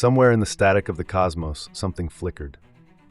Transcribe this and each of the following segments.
Somewhere in the static of the cosmos, something flickered.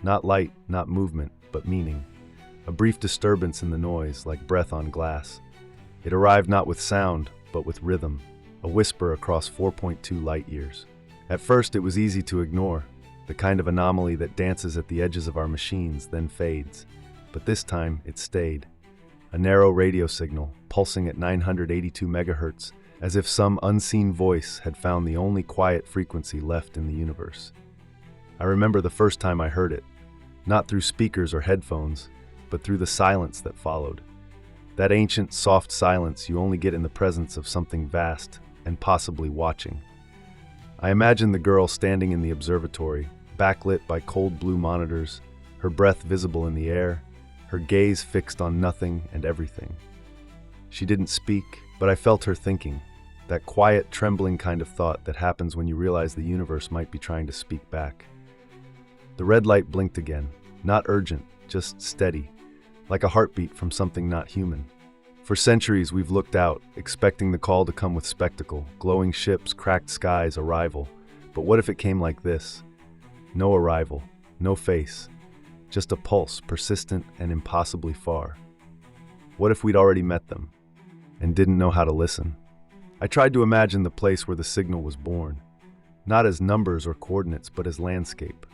Not light, not movement, but meaning. A brief disturbance in the noise, like breath on glass. It arrived not with sound, but with rhythm, a whisper across 4.2 light years. At first, it was easy to ignore, the kind of anomaly that dances at the edges of our machines, then fades. But this time, it stayed. A narrow radio signal, pulsing at 982 megahertz, as if some unseen voice had found the only quiet frequency left in the universe. I remember the first time I heard it, not through speakers or headphones, but through the silence that followed. That ancient, soft silence you only get in the presence of something vast and possibly watching. I imagined the girl standing in the observatory, backlit by cold blue monitors, her breath visible in the air, her gaze fixed on nothing and everything. She didn't speak, but I felt her thinking, that quiet, trembling kind of thought that happens when you realize the universe might be trying to speak back. The red light blinked again, not urgent, just steady, like a heartbeat from something not human. For centuries we've looked out, expecting the call to come with spectacle, glowing ships, cracked skies, arrival. But what if it came like this? No arrival, no face, just a pulse, persistent and impossibly far. What if we'd already met them and didn't know how to listen? I tried to imagine the place where the signal was born, not as numbers or coordinates, but as landscape.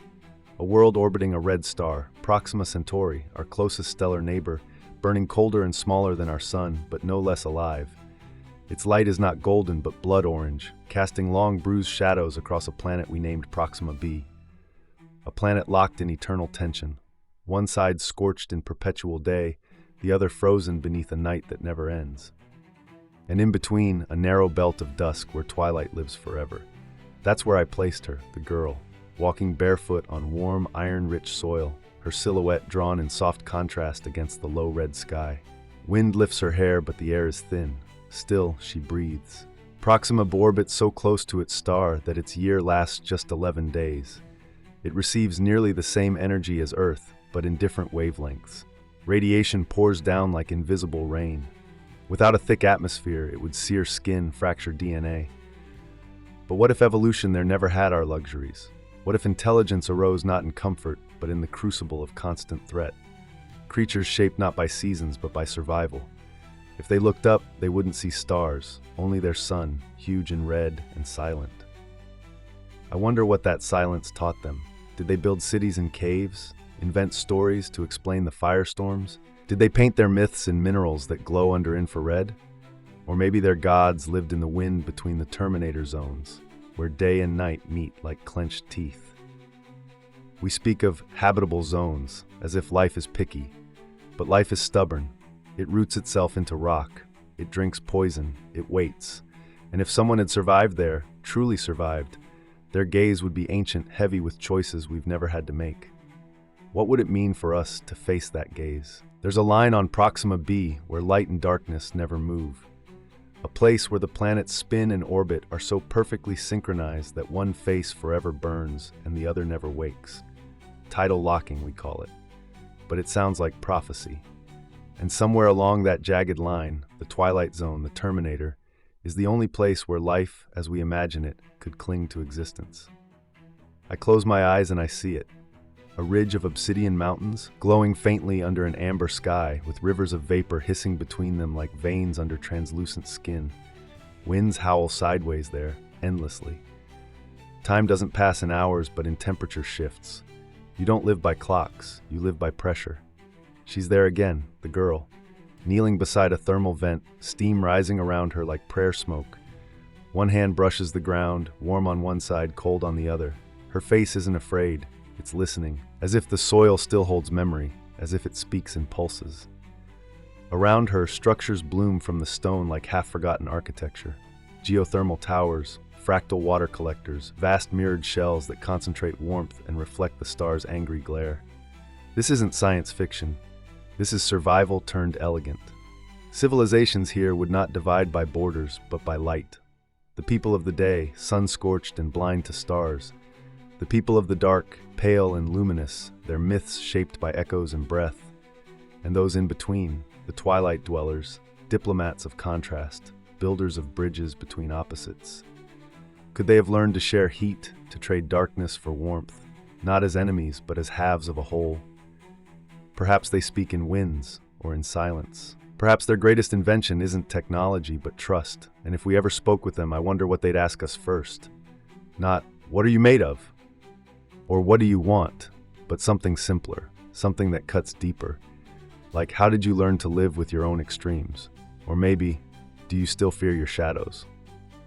A world orbiting a red star, Proxima Centauri, our closest stellar neighbor, burning colder and smaller than our sun, but no less alive. Its light is not golden, but blood orange, casting long bruised shadows across a planet we named Proxima b. A planet locked in eternal tension, one side scorched in perpetual day, the other frozen beneath a night that never ends. And in between, a narrow belt of dusk where twilight lives forever. That's where I placed her, the girl, walking barefoot on warm, iron-rich soil, her silhouette drawn in soft contrast against the low red sky. Wind lifts her hair, but the air is thin. Still, she breathes. Proxima b orbits so close to its star that its year lasts just 11 days. It receives nearly the same energy as Earth, but in different wavelengths. Radiation pours down like invisible rain. Without a thick atmosphere, it would sear skin, fracture DNA. But what if evolution there never had our luxuries? What if intelligence arose not in comfort, but in the crucible of constant threat? Creatures shaped not by seasons, but by survival. If they looked up, they wouldn't see stars, only their sun, huge and red and silent. I wonder what that silence taught them. Did they build cities in caves, invent stories to explain the firestorms? Did they paint their myths in minerals that glow under infrared? Or maybe their gods lived in the wind between the terminator zones, where day and night meet like clenched teeth. We speak of habitable zones, as if life is picky. But life is stubborn. It roots itself into rock. It drinks poison. It waits. And if someone had survived there, truly survived, their gaze would be ancient, heavy with choices we've never had to make. What would it mean for us to face that gaze? There's a line on Proxima b where light and darkness never move. A place where the planets spin and orbit are so perfectly synchronized that one face forever burns and the other never wakes. Tidal locking, we call it. But it sounds like prophecy. And somewhere along that jagged line, the twilight zone, the terminator, is the only place where life, as we imagine it, could cling to existence. I close my eyes and I see it. A ridge of obsidian mountains, glowing faintly under an amber sky, with rivers of vapor hissing between them like veins under translucent skin. Winds howl sideways there, endlessly. Time doesn't pass in hours, but in temperature shifts. You don't live by clocks, you live by pressure. She's there again, the girl, kneeling beside a thermal vent, steam rising around her like prayer smoke. One hand brushes the ground, warm on one side, cold on the other. Her face isn't afraid. It's listening, as if the soil still holds memory, as if it speaks in pulses. Around her, structures bloom from the stone like half-forgotten architecture. Geothermal towers, fractal water collectors, vast mirrored shells that concentrate warmth and reflect the star's angry glare. This isn't science fiction. This is survival turned elegant. Civilizations here would not divide by borders, but by light. The people of the day, sun-scorched and blind to stars. The people of the dark, pale and luminous, their myths shaped by echoes and breath. And those in between, the twilight dwellers, diplomats of contrast, builders of bridges between opposites. Could they have learned to share heat, to trade darkness for warmth, not as enemies, but as halves of a whole. Perhaps they speak in winds or in silence. Perhaps their greatest invention isn't technology, but trust. And if we ever spoke with them, I wonder what they'd ask us first. Not, "What are you made of?" or "What do you want?" but something simpler, something that cuts deeper. Like, how did you learn to live with your own extremes? Or maybe, do you still fear your shadows?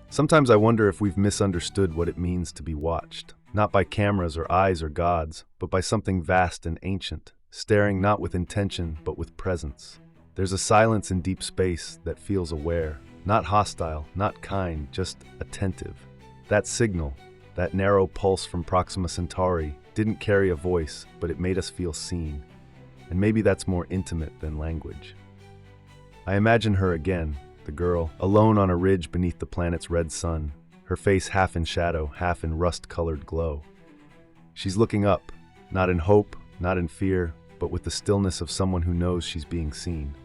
Sometimes I wonder if we've misunderstood what it means to be watched, not by cameras or eyes or gods, but by something vast and ancient, staring not with intention, but with presence. There's a silence in deep space that feels aware, not hostile, not kind, just attentive. That signal, that narrow pulse from Proxima Centauri, didn't carry a voice, but it made us feel seen. And maybe that's more intimate than language. I imagine her again, the girl, alone on a ridge beneath the planet's red sun, her face half in shadow, half in rust-colored glow. She's looking up, not in hope, not in fear, but with the stillness of someone who knows she's being seen.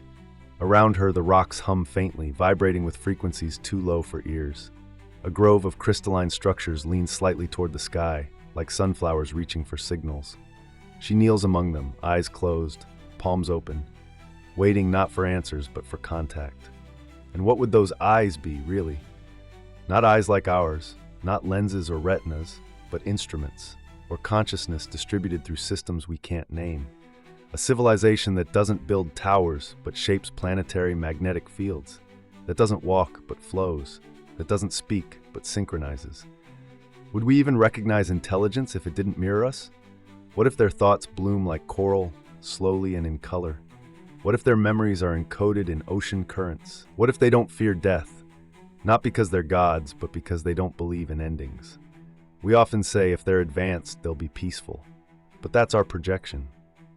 Around her, the rocks hum faintly, vibrating with frequencies too low for ears. A grove of crystalline structures leans slightly toward the sky, like sunflowers reaching for signals. She kneels among them, eyes closed, palms open, waiting not for answers but for contact. And what would those eyes be, really? Not eyes like ours, not lenses or retinas, but instruments, or consciousness distributed through systems we can't name. A civilization that doesn't build towers but shapes planetary magnetic fields, that doesn't walk but flows, that doesn't speak but synchronizes. Would we even recognize intelligence if it didn't mirror us? What if their thoughts bloom like coral, slowly and in color? What if their memories are encoded in ocean currents? What if they don't fear death? Not because they're gods, but because they don't believe in endings. We often say if they're advanced, they'll be peaceful. But that's our projection.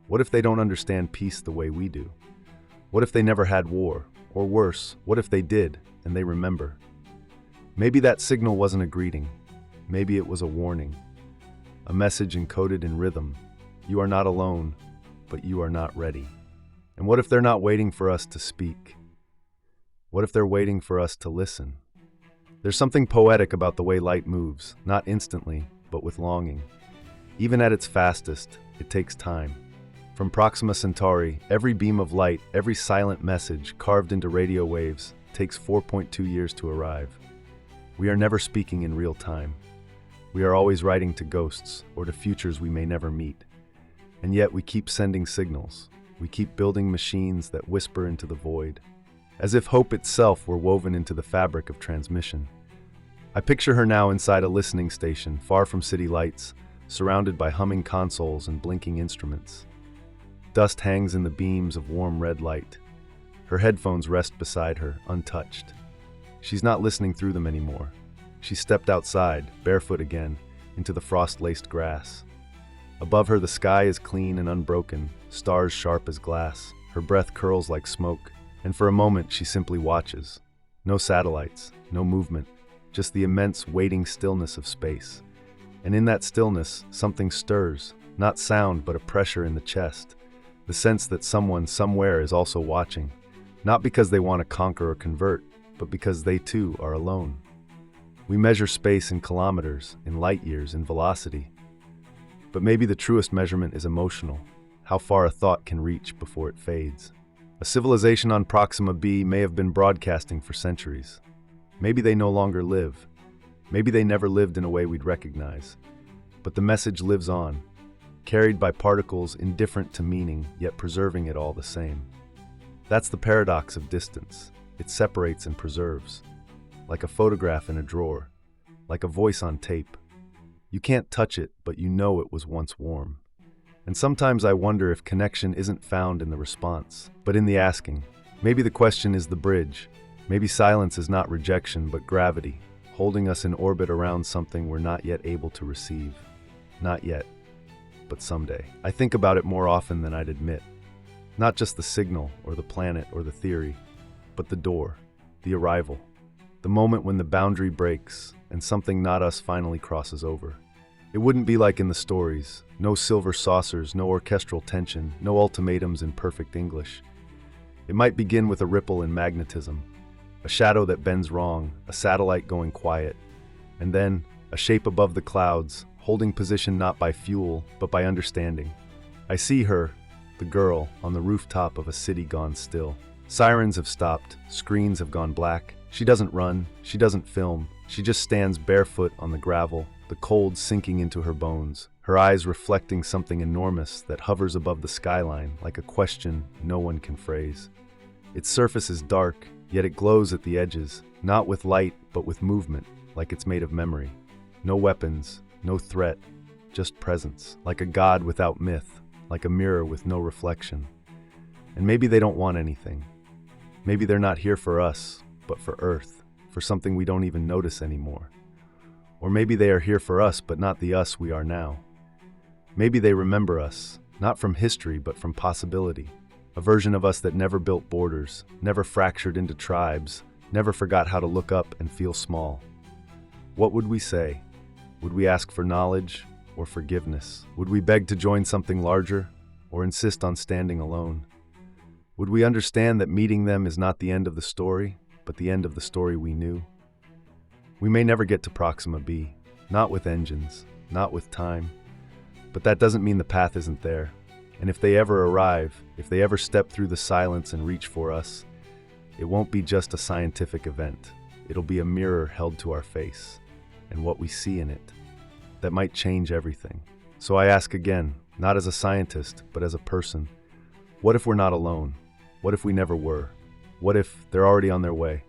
What if they don't understand peace the way we do? What if they never had war? Or worse, what if they did, and they remember? Maybe that signal wasn't a greeting. Maybe it was a warning. A message encoded in rhythm. You are not alone, but you are not ready. And what if they're not waiting for us to speak? What if they're waiting for us to listen? There's something poetic about the way light moves, not instantly, but with longing. Even at its fastest, it takes time. From Proxima Centauri, every beam of light, every silent message carved into radio waves takes 4.2 years to arrive. We are never speaking in real time. We are always writing to ghosts or to futures we may never meet. And yet we keep sending signals. We keep building machines that whisper into the void, as if hope itself were woven into the fabric of transmission. I picture her now inside a listening station, far from city lights, surrounded by humming consoles and blinking instruments. Dust hangs in the beams of warm red light. Her headphones rest beside her, untouched. She's not listening through them anymore. She stepped outside, barefoot again, into the frost-laced grass. Above her, the sky is clean and unbroken, stars sharp as glass. Her breath curls like smoke, and for a moment she simply watches. No satellites, no movement, just the immense waiting stillness of space. And in that stillness, something stirs, not sound but a pressure in the chest, the sense that someone somewhere is also watching, not because they want to conquer or convert, but because they too are alone. We measure space in kilometers, in light years, in velocity. But maybe the truest measurement is emotional, how far a thought can reach before it fades. A civilization on Proxima b may have been broadcasting for centuries. Maybe they no longer live. Maybe they never lived in a way we'd recognize. But the message lives on, carried by particles indifferent to meaning, yet preserving it all the same. That's the paradox of distance. It separates and preserves, like a photograph in a drawer, like a voice on tape. You can't touch it, but you know it was once warm. And sometimes I wonder if connection isn't found in the response, but in the asking. Maybe the question is the bridge. Maybe silence is not rejection, but gravity, holding us in orbit around something we're not yet able to receive. Not yet, but someday. I think about it more often than I'd admit. Not just the signal, or the planet, or the theory, but the door, the arrival, the moment when the boundary breaks and something not us finally crosses over. It wouldn't be like in the stories. No silver saucers, no orchestral tension, no ultimatums in perfect English. It might begin with a ripple in magnetism, a shadow that bends wrong, a satellite going quiet, and then, a shape above the clouds, holding position not by fuel, but by understanding. I see her, the girl, on the rooftop of a city gone still. Sirens have stopped, screens have gone black. She doesn't run, she doesn't film, she just stands barefoot on the gravel, the cold sinking into her bones, her eyes reflecting something enormous that hovers above the skyline like a question no one can phrase. Its surface is dark, yet it glows at the edges, not with light, but with movement, like it's made of memory. No weapons, no threat, just presence, like a god without myth, like a mirror with no reflection. And maybe they don't want anything. Maybe they're not here for us, but for Earth, for something we don't even notice anymore. Or maybe they are here for us, but not the us we are now. Maybe they remember us, not from history, but from possibility. A version of us that never built borders, never fractured into tribes, never forgot how to look up and feel small. What would we say? Would we ask for knowledge or forgiveness? Would we beg to join something larger or insist on standing alone? Would we understand that meeting them is not the end of the story, but the end of the story we knew? We may never get to Proxima B, not with engines, not with time, but that doesn't mean the path isn't there. And if they ever arrive, if they ever step through the silence and reach for us, it won't be just a scientific event. It'll be a mirror held to our face, and what we see in it. That might change everything. So I ask again, not as a scientist, but as a person, what if we're not alone? What if we never were? What if they're already on their way?